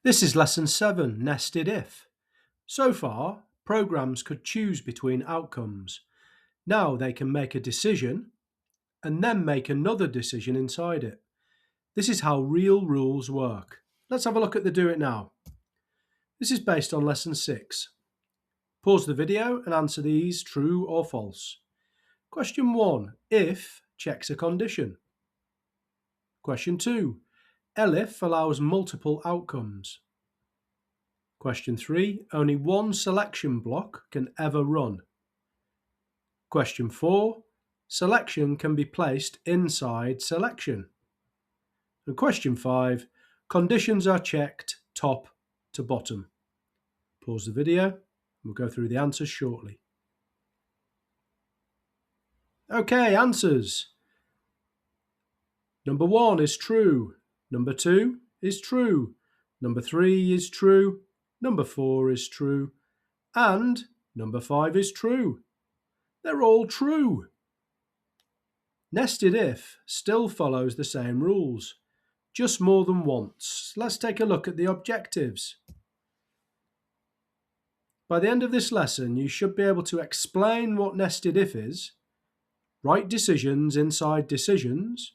This is Lesson 7, Nested If. So far, programs could choose between outcomes. Now they can make a decision and then make another decision inside it. This is how real rules work. Let's have a look at the Do It Now. This is based on Lesson 6. Pause the video and answer these true or false. Question 1. If checks a condition. Question 2. Elif allows multiple outcomes. Question 3. Only one selection block can ever run. Question 4. Selection can be placed inside selection. And question 5. Conditions are checked top to bottom. Pause the video and we'll go through the answers shortly. Okay, answers. Number 1 is true. Number 2 is true. Number 3 is true. Number 4 is true. And number 5 is true. They're all true. Nested if still follows the same rules, just more than once. Let's take a look at the objectives. By the end of this lesson, you should be able to explain what nested if is, write decisions inside decisions,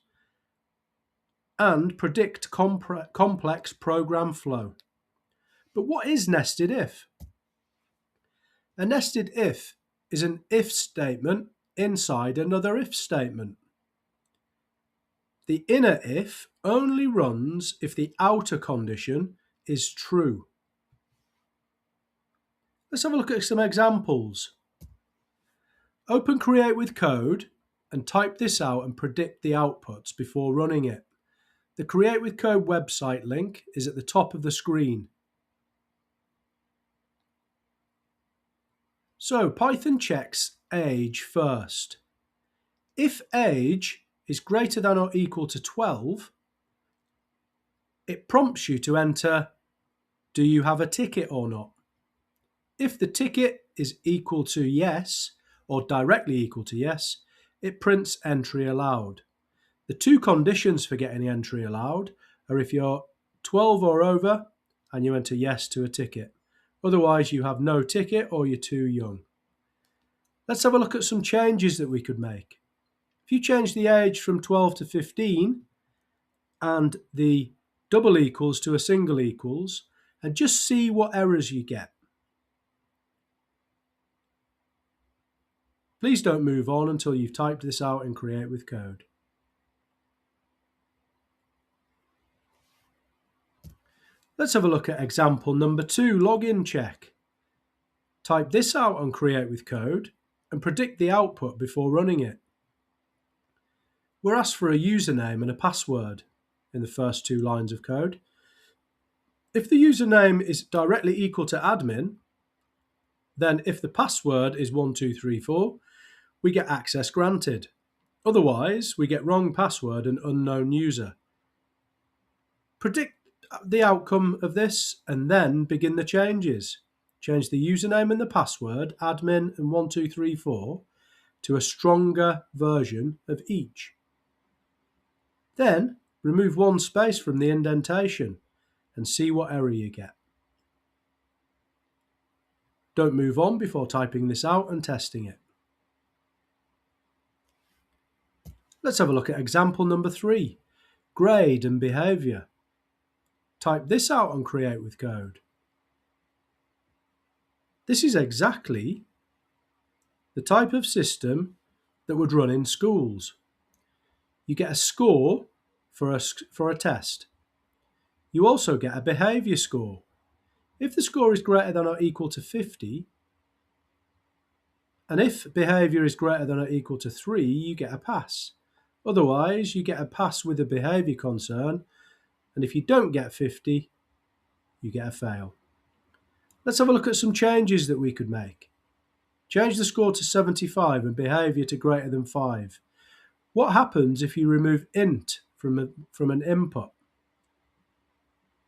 and predict complex program flow. But what is nested if? A nested if is an if statement inside another if statement. The inner if only runs if the outer condition is true. Let's have a look at some examples. Open Create with Code and type this out and predict the outputs before running it. The Create with Code website link is at the top of the screen. So Python checks age first. If age is greater than or equal to 12, it prompts you to enter, do you have a ticket or not? If the ticket is equal to yes, or directly equal to yes, it prints entry allowed. The two conditions for getting entry allowed are if you're 12 or over and you enter yes to a ticket. Otherwise, you have no ticket or you're too young. Let's have a look at some changes that we could make. If you change the age from 12 to 15 and the double equals to a single equals, and just see what errors you get. Please don't move on until you've typed this out and Create with Code. Let's have a look at example number 2, login check. Type this out and Create with Code and predict the output before running it. We're asked for a username and a password in the first 2 lines of code. If the username is directly equal to admin, then if the password is 1234, we get access granted. Otherwise, we get wrong password and unknown user. Predict the outcome of this and then begin the changes. Change the username and the password, admin and 1234, to a stronger version of each. Then remove one space from the indentation and see what error you get. Don't move on before typing this out and testing it. Let's have a look at example number 3, grade and behavior. Type this out and Create with Code. This is exactly the type of system that would run in schools. You get a score for a test. You also get a behavior score. If the score is greater than or equal to 50, and if behavior is greater than or equal to 3, you get a pass. Otherwise, you get a pass with a behavior concern, and if you don't get 50, you get a fail. Let's have a look at some changes that we could make. Change the score to 75 and behavior to greater than 5. What happens if you remove int from an input?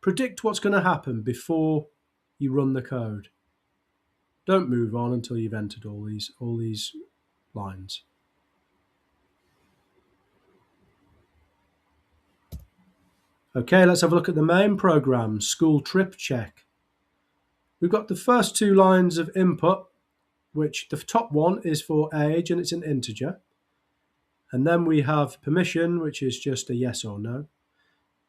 Predict what's going to happen before you run the code. Don't move on until you've entered all these lines. Okay, let's have a look at the main program, school trip check. We've got the first two lines of input, which the top one is for age and it's an integer. And then we have permission, which is just a yes or no.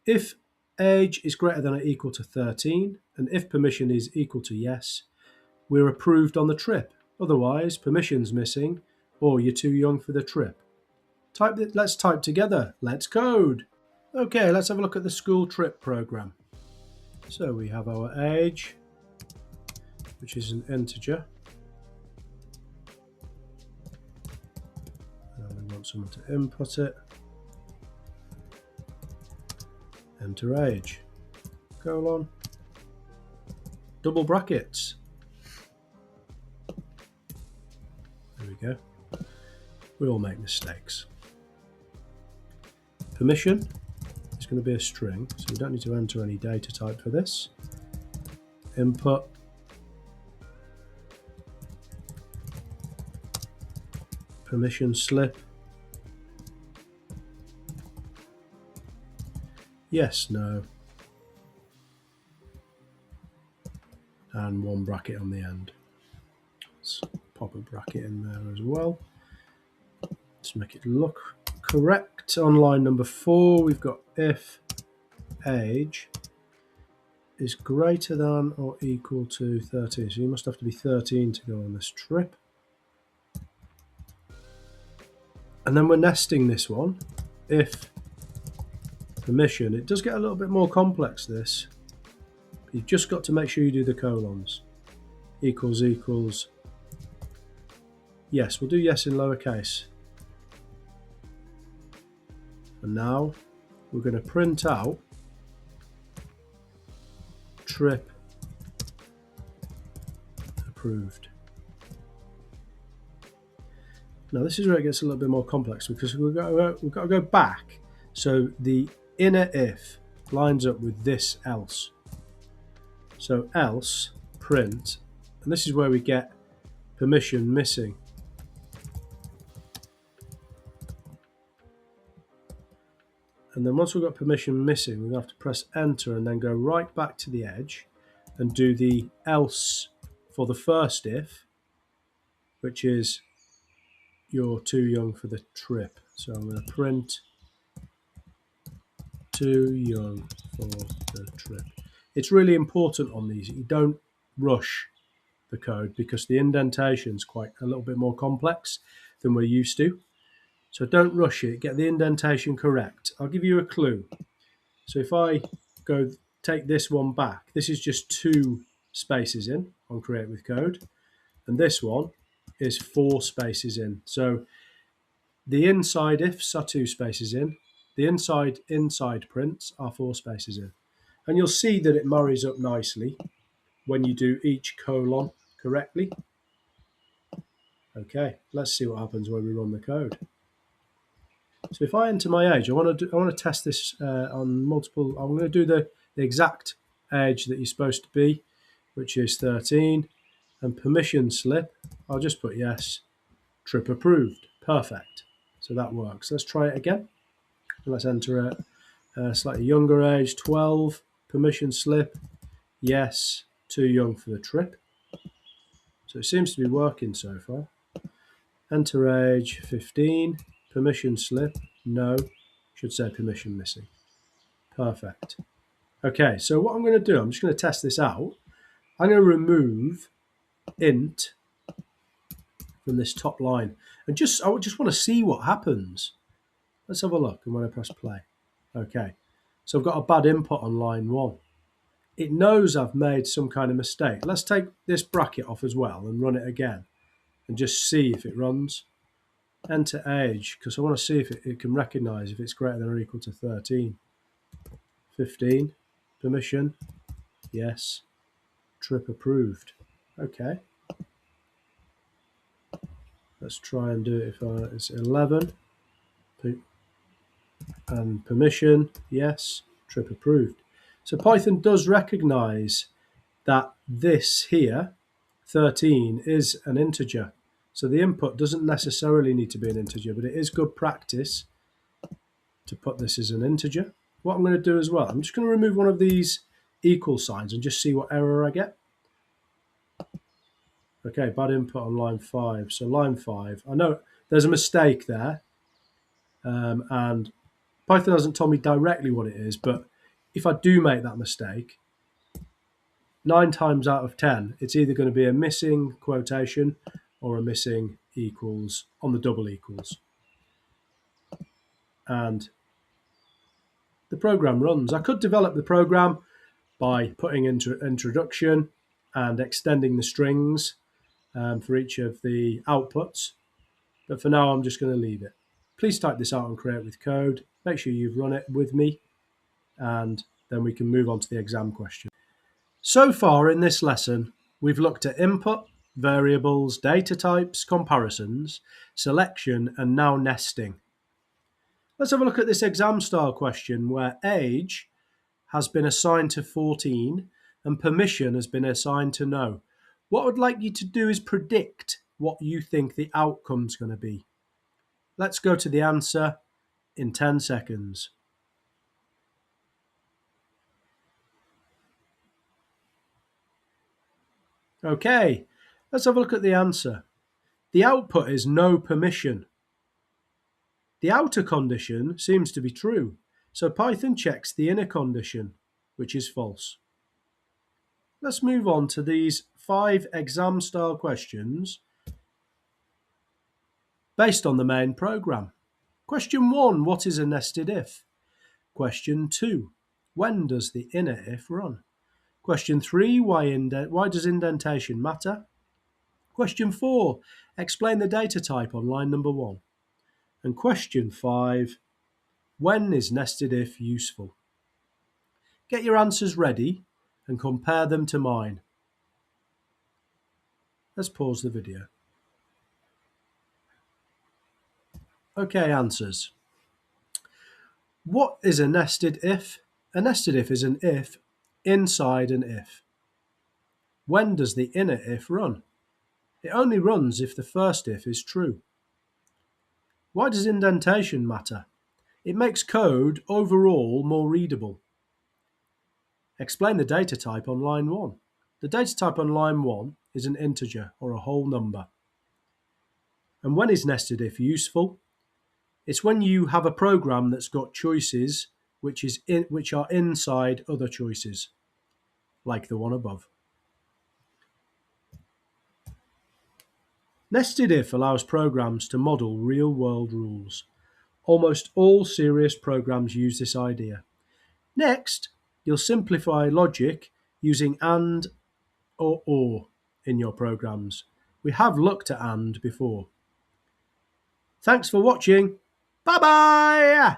If age is greater than or equal to 13, and if permission is equal to yes, we're approved on the trip. Otherwise, permission's missing, or you're too young for the trip. Let's type together. Let's code. Okay, let's have a look at the school trip program. So we have our age, which is an integer. And we want someone to input it. Enter age, colon, double brackets. There we go. We all make mistakes. Permission is going to be a string, so we don't need to enter any data type for this. Input, permission slip, yes, no, and one bracket on the end. Let's pop a bracket in there as well. Let's make it look correct. On line number 4, we've got if age is greater than or equal to 13. So you must have to be 13 to go on this trip. And then we're nesting this one. If permission, it does get a little bit more complex, this. You've just got to make sure you do the colons. Equals equals. Yes, we'll do yes in lowercase. And now we're going to print out trip approved. Now this is where it gets a little bit more complex because we've got to go back. So the inner if lines up with this else. So else print, and this is where we get permission missing. And then once we've got permission missing, we're going to have to press enter and then go right back to the edge and do the else for the first if, which is you're too young for the trip. So I'm going to print too young for the trip. It's really important on these that you don't rush the code because the indentation is quite a little bit more complex than we're used to. So don't rush it, get the indentation correct. I'll give you a clue. So if I go take this one back, this is just 2 spaces in on Create with Code, and this one is 4 spaces in. So the inside ifs are 2 spaces in, the inside prints are 4 spaces in. And you'll see that it marries up nicely when you do each colon correctly. Okay, let's see what happens when we run the code. So if I enter my age, I want to test this on multiple. I'm going to do the exact age that you're supposed to be, which is 13, and permission slip. I'll just put yes. Trip approved. Perfect. So that works. Let's try it again. Let's enter a slightly younger age, 12. Permission slip. Yes. Too young for the trip. So it seems to be working so far. Enter age 15. Permission slip. No. Should say permission missing. Perfect. Okay, so what I'm going to do, I'm just going to test this out. I'm going to remove int from this top line. And I just want to see what happens. Let's have a look. And when I press play. Okay. So I've got a bad input on line 1. It knows I've made some kind of mistake. Let's take this bracket off as well and run it again. And just see if it runs. Enter age, because I want to see if it can recognize if it's greater than or equal to 13. 15. Permission. Yes. Trip approved. Okay. Let's try and do it if it's 11. And permission. Yes. Trip approved. So Python does recognize that this here, 13, is an integer. So the input doesn't necessarily need to be an integer, but it is good practice to put this as an integer. what I'm going to do as well, I'm just going to remove one of these equal signs and just see what error I get. Okay, bad input on line 5. So line 5, I know there's a mistake there, and Python hasn't told me directly what it is, but if I do make that mistake, 9 times out of 10, it's either going to be a missing quotation or a missing equals on the double equals. And the program runs. I could develop the program by putting into introduction and extending the strings for each of the outputs. But for now, I'm just going to leave it. Please type this out and create with code. Make sure you've run it with me, and then we can move on to the exam question. So far in this lesson, we've looked at input, variables, data types, comparisons, selection, and now nesting. Let's have a look at this exam style question where age has been assigned to 14 and permission has been assigned to no. What I'd like you to do is predict what you think the outcome's going to be. Let's go to the answer in 10 seconds. Okay, let's have a look at the answer. The output is no permission. The outer condition seems to be true, so Python checks the inner condition, which is false. Let's move on to these 5 exam-style questions based on the main program. Question 1, what is a nested if? Question 2, when does the inner if run? Question 3, why does indentation matter? Question 4, explain the data type on line number 1. And question 5, when is nested if useful? Get your answers ready and compare them to mine. Let's pause the video. Okay, answers. What is a nested if? A nested if is an if inside an if. When does the inner if run? It only runs if the first if is true. Why does indentation matter? It makes code overall more readable. Explain the data type on line 1. The data type on line 1 is an integer or a whole number. And when is nested if useful? It's when you have a program that's got choices which are inside other choices, like the one above. Nested if allows programs to model real-world rules. Almost all serious programs use this idea. Next, you'll simplify logic using AND or OR in your programs. We have looked at AND before. Thanks for watching. Bye-bye!